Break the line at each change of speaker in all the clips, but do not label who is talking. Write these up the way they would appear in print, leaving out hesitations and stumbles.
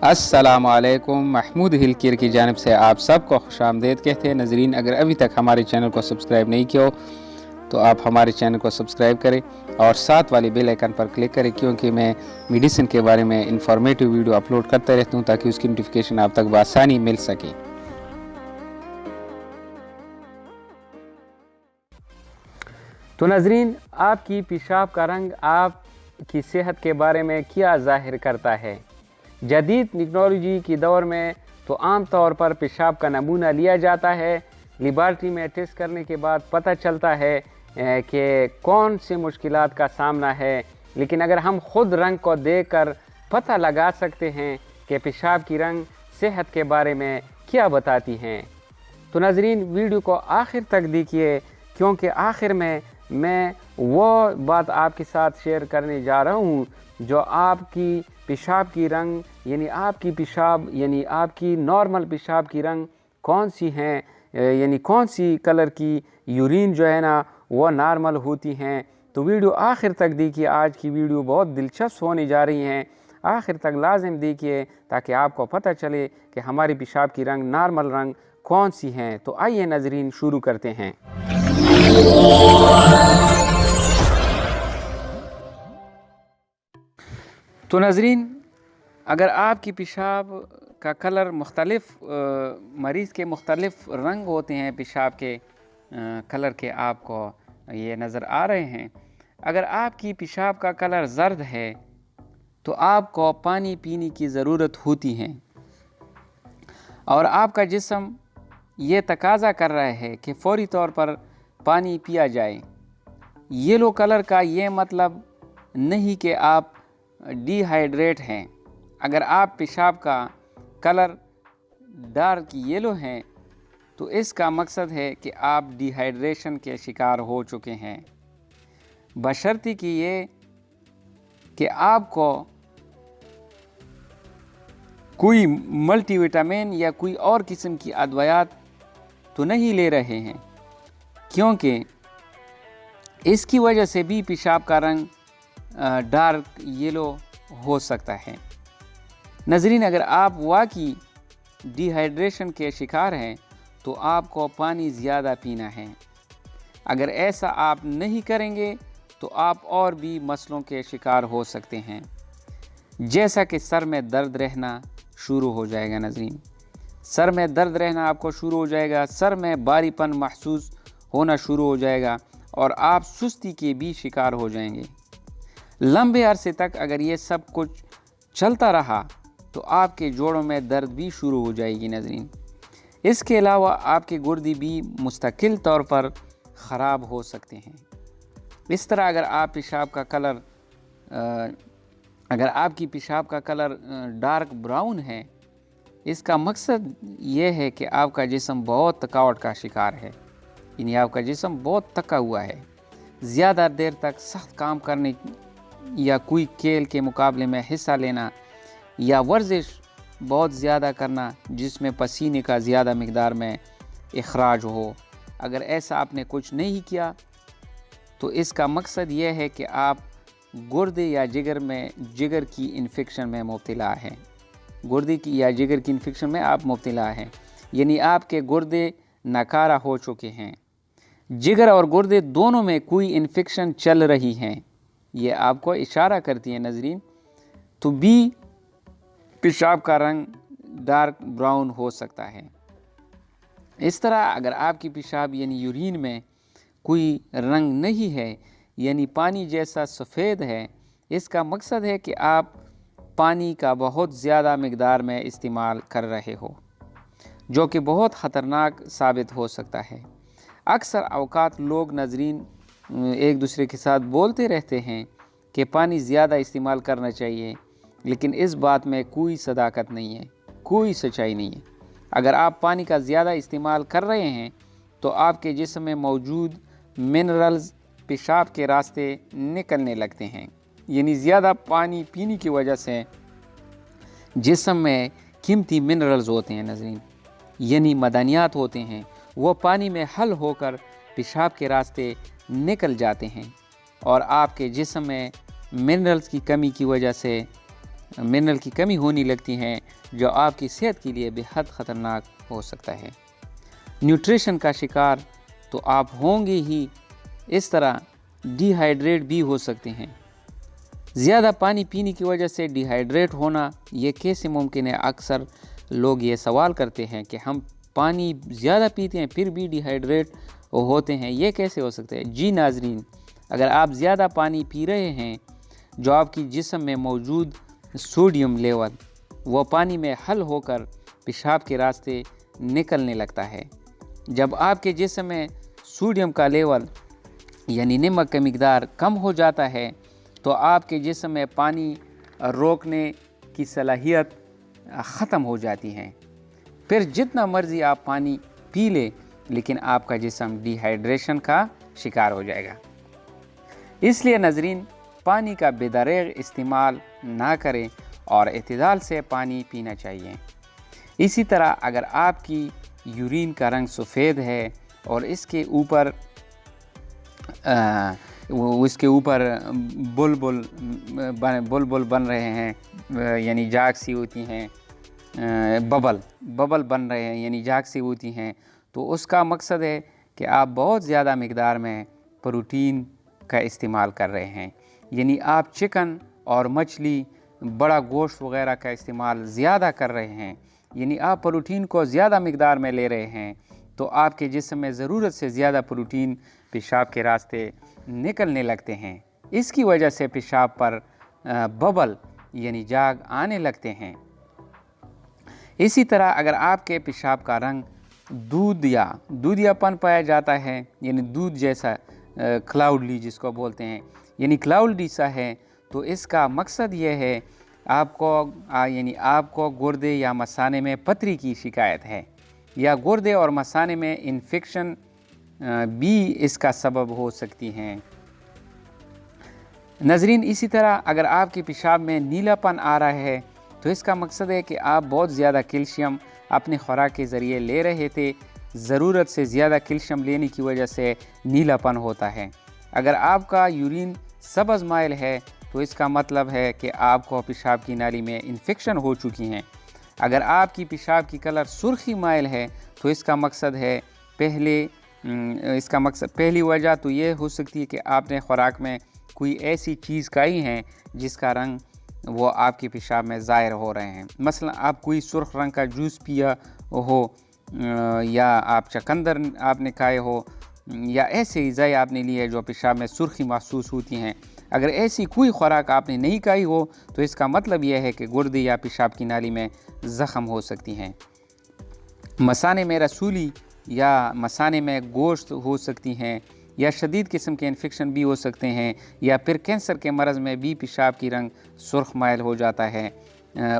अस्सलामुअलैकुम। महमूद हिलकिर की जानिब से आप सबको खुशामदीद कहते हैं। नज़रीन, अगर अभी तक हमारे चैनल को सब्सक्राइब नहीं किया हो तो आप हमारे चैनल को सब्सक्राइब करें और साथ वाली बेल आइकन पर क्लिक करें, क्योंकि मैं मेडिसिन के बारे में इंफॉर्मेटिव वीडियो अपलोड करता रहता हूँ ताकि उसकी नोटिफिकेशन आप तक बआसानी मिल सके। तो नज़रीन, आपकी पेशाब का रंग आपकी सेहत के बारे में क्या ज़ाहिर करता है? जदीद टेक्नोलॉजी की दौर में तो आम तौर पर पेशाब का नमूना लिया जाता है। लेबॉरेटरी में टेस्ट करने के बाद पता चलता है कि कौन सी मुश्किलात का सामना है, लेकिन अगर हम ख़ुद रंग को देखकर पता लगा सकते हैं कि पेशाब की रंग सेहत के बारे में क्या बताती हैं। तो नाज़रीन, वीडियो को आखिर तक देखिए, क्योंकि आखिर में मैं वो बात आपके साथ शेयर करने जा रहा हूँ जो आपकी पेशाब की रंग यानी आपकी नॉर्मल पेशाब की रंग कौन सी हैं, यानी कौन सी कलर की यूरिन जो है ना वो नॉर्मल होती हैं। तो वीडियो आखिर तक देखिए। आज की वीडियो बहुत दिलचस्प होने जा रही हैं, आखिर तक लाजिम देखिए ताकि आपको पता चले कि हमारी पेशाब की रंग नॉर्मल रंग कौन सी हैं। तो आइए नाज़रीन, शुरू करते हैं। तो नाज़रीन, अगर आपकी पेशाब का कलर मरीज़ के मुख्तलिफ रंग होते हैं, पेशाब के कलर के आपको ये नज़र आ रहे हैं। अगर आपकी पेशाब का कलर ज़र्द है तो आपको पानी पीने की ज़रूरत होती है और आपका जिस्म ये तकाज़ा कर रहा है कि फ़ौरी तौर पर पानी पिया जाए। येलो कलर का ये मतलब नहीं कि आप डिहाइड्रेट हैं। अगर आप पेशाब का कलर डार्क येलो है तो इसका मकसद है कि आप डिहाइड्रेशन के शिकार हो चुके हैं, बशर्ते कि ये कि आपको कोई मल्टीविटामिन या कोई और किस्म की अदवायात तो नहीं ले रहे हैं, क्योंकि इसकी वजह से भी पेशाब का रंग डार्क येलो हो सकता है। नज़रीन, अगर आप वाकई डिहाइड्रेशन के शिकार हैं तो आपको पानी ज़्यादा पीना है। अगर ऐसा आप नहीं करेंगे तो आप और भी मसलों के शिकार हो सकते हैं, जैसा कि सर में दर्द रहना शुरू हो जाएगा। नज़रीन, सर में दर्द रहना आपको शुरू हो जाएगा, सर में भारीपन महसूस होना शुरू हो जाएगा और आप सुस्ती के भी शिकार हो जाएंगे। लंबे अरसे तक अगर ये सब कुछ चलता रहा तो आपके जोड़ों में दर्द भी शुरू हो जाएगी। नज़रीन, इसके अलावा आपके गुर्दे भी मुस्तकिल तौर पर ख़राब हो सकते हैं। इस तरह अगर आपकी पेशाब का कलर डार्क ब्राउन है, इसका मकसद ये है कि आपका जिस्म बहुत थकावट का शिकार है, यानी आपका जिस्म बहुत थका हुआ है। ज़्यादा देर तक सख्त काम करने या कोई खेल के मुकाबले में हिस्सा लेना या वर्जिश बहुत ज़्यादा करना जिसमें पसीने का ज़्यादा मिकदार में इखराज हो, अगर ऐसा आपने कुछ नहीं किया तो इसका मकसद यह है कि आप गुर्दे या जिगर की इन्फेक्शन में मुब्तला हैं। गुर्दे की या जिगर की इन्फेक्शन में आप मुब्तला हैं, यानी आपके गुर्दे नाकारा हो चुके हैं। जिगर और गुर्दे दोनों में कोई इन्फेक्शन चल रही हैं, ये आपको इशारा करती है। नज़रीन, तो भी पेशाब का रंग डार्क ब्राउन हो सकता है। इस तरह अगर आपकी पेशाब यानी यूरिन में कोई रंग नहीं है, यानी पानी जैसा सफ़ेद है, इसका मकसद है कि आप पानी का बहुत ज़्यादा मिकदार में इस्तेमाल कर रहे हो, जो कि बहुत ख़तरनाक साबित हो सकता है। अक्सर औक़ात लोग नज़रीन एक दूसरे के साथ बोलते रहते हैं कि पानी ज़्यादा इस्तेमाल करना चाहिए, लेकिन इस बात में कोई सदाकत नहीं है, कोई सच्चाई नहीं है। अगर आप पानी का ज़्यादा इस्तेमाल कर रहे हैं तो आपके जिस्म में मौजूद मिनरल्स पेशाब के रास्ते निकलने लगते हैं, यानी ज़्यादा पानी पीने की वजह से जिस्म में कीमती मिनरल्स होते हैं नज़रीन, यानी मदनियात होते हैं, वो पानी में हल होकर पेशाब के रास्ते निकल जाते हैं और आपके जिस्म में मिनरल्स की कमी की वजह से मिनरल की कमी होने लगती हैं, जो आपकी सेहत के लिए बेहद ख़तरनाक हो सकता है। न्यूट्रिशन का शिकार तो आप होंगे ही, इस तरह डिहाइड्रेट भी हो सकते हैं। ज़्यादा पानी पीने की वजह से डिहाइड्रेट होना ये कैसे मुमकिन है? अक्सर लोग ये सवाल करते हैं कि हम पानी ज़्यादा पीते हैं फिर भी डिहाइड्रेट होते हैं, ये कैसे हो सकता है? जी नाज़रीन, अगर आप ज़्यादा पानी पी रहे हैं, जो आपकी जिस्म में मौजूद सोडियम लेवल वो पानी में हल होकर पेशाब के रास्ते निकलने लगता है। जब आपके जिस्म में सोडियम का लेवल यानी नमक का मिकदार कम हो जाता है, तो आपके जिस्म में पानी रोकने की सलाहियत ख़त्म हो जाती है। फिर जितना मर्ज़ी आप पानी पी ले, लेकिन आपका जिस्म डिहाइड्रेशन का शिकार हो जाएगा। इसलिए नाज़रीन, पानी का बेदरेग इस्तेमाल ना करें और इत्तेदाल से पानी पीना चाहिए। इसी तरह अगर आपकी यूरिन का रंग सफ़ेद है और इसके ऊपर बुलबुल बन रहे हैं, यानी जाग सी होती हैं, बबल बन रहे हैं यानी जाग सी होती हैं, तो उसका मकसद है कि आप बहुत ज़्यादा मिकदार में प्रोटीन का इस्तेमाल कर रहे हैं। यानी आप चिकन और मछली, बड़ा गोश्त वग़ैरह का इस्तेमाल ज़्यादा कर रहे हैं, यानी आप प्रोटीन को ज़्यादा मिकदार में ले रहे हैं, तो आपके जिस्म में ज़रूरत से ज़्यादा प्रोटीन पेशाब के रास्ते निकलने लगते हैं। इसकी वजह से पेशाब पर बबल यानी जाग आने लगते हैं। इसी तरह अगर आपके पेशाब का रंग दूधियापन पाया जाता है, यानी दूध जैसा, क्लाउडली जिसको बोलते हैं, यानी क्लाउडी सा है, तो इसका मकसद ये है आपको गुर्दे या मसाने में पथरी की शिकायत है, या गुर्दे और मसाने में इन्फेक्शन भी इसका सबब हो सकती हैं। नाज़रीन, इसी तरह अगर आपके पेशाब में नीलापन आ रहा है, तो इसका मकसद है कि आप बहुत ज़्यादा कैल्शियम अपने खुराक के ज़रिए ले रहे थे। ज़रूरत से ज़्यादा कैल्शियम लेने की वजह से नीलापन होता है। अगर आपका यूरिन सब्ज़ माइल है, तो इसका मतलब है कि आपको पेशाब की नाली में इन्फेक्शन हो चुकी हैं। अगर आपकी पेशाब की कलर सुर्खी माइल है, तो इसका मकसद है पहली वजह तो ये हो सकती है कि आपने खुराक में कोई ऐसी चीज़ खाई है जिसका रंग वो आपके पेशाब में ज़ाहिर हो रहे हैं। मसलन आप कोई सुर्ख रंग का जूस पिया हो, या आप चकंदर आपने खाए हो, या ऐसे ग़िज़ाएँ आपने ली है जो पेशाब में सुर्खी महसूस होती हैं। अगर ऐसी कोई खुराक आपने नहीं खाई हो, तो इसका मतलब यह है कि गुर्दे या पेशाब की नाली में ज़ख़म हो सकती हैं। मसाने में रसूली या मसाने में गोश्त हो सकती हैं, या शदीद किस्म के इन्फेक्शन भी हो सकते हैं, या फिर कैंसर के मरज़ में भी पेशाब की रंग सुर्ख माइल हो जाता है।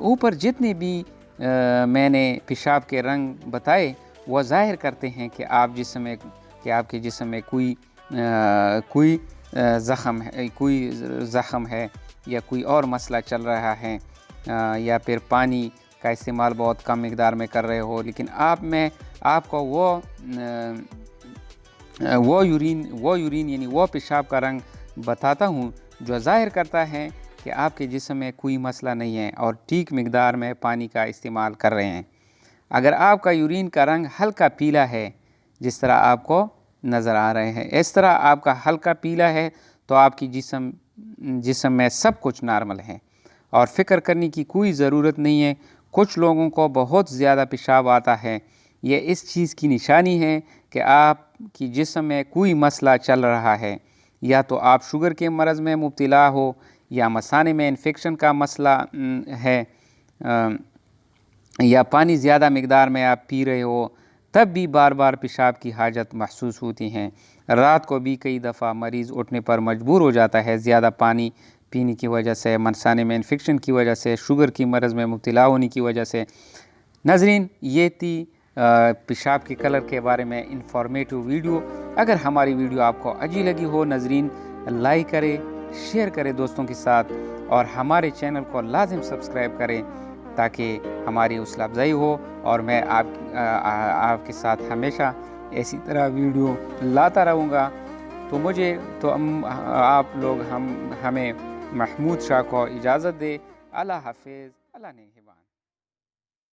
ऊपर जितने भी मैंने पेशाब के रंग बताए, वह ज़ाहिर करते हैं कि आपके जिस्म में कोई ज़ख़म है, या कोई और मसला चल रहा है, या फिर पानी का इस्तेमाल बहुत कम मिकदार में कर रहे हो, लेकिन आपको वो यूरिन यानी वो पेशाब का रंग बताता हूँ जो ज़ाहिर करता है कि आपके जिस्म में कोई मसला नहीं है और ठीक मिकदार में पानी का इस्तेमाल कर रहे हैं। अगर आपका यूरिन का रंग हल्का पीला है, जिस तरह आपको नज़र आ रहे हैं, इस तरह आपका हल्का पीला है, तो आपकी जिस्म में सब कुछ नॉर्मल है और फ़िक्र करने की कोई ज़रूरत नहीं है। कुछ लोगों को बहुत ज़्यादा पेशाब आता है, ये इस चीज़ की निशानी है कि आपकी जिस्म में कोई मसला चल रहा है, या तो आप शुगर के मरज़ में मुब्तला हो, या मसाने में इन्फेक्शन का मसला है, या पानी ज़्यादा मिकदार में आप पी रहे हो, तब भी बार बार पेशाब की हाजत महसूस होती हैं। रात को भी कई दफ़ा मरीज़ उठने पर मजबूर हो जाता है, ज़्यादा पानी पीने की वजह से, मसाने में इन्फेक्शन की वजह से, शुगर की मरज़ में मुब्तला होने की वजह से। नाज़रीन, ये थी पेशाब के कलर के बारे में इंफॉर्मेटिव वीडियो। अगर हमारी वीडियो आपको अच्छी लगी हो नाज़रीन, लाइक करें, शेयर करें दोस्तों के साथ, और हमारे चैनल को लाजिम सब्सक्राइब करें ताकि हमारी हौसला अफजाई हो और मैं आपके साथ हमेशा इसी तरह वीडियो लाता रहूँगा। तो आप लोग हमें महमूद शाह को इजाज़त दे। अल्लाह हाफिज़, अल्लाह निगहबान।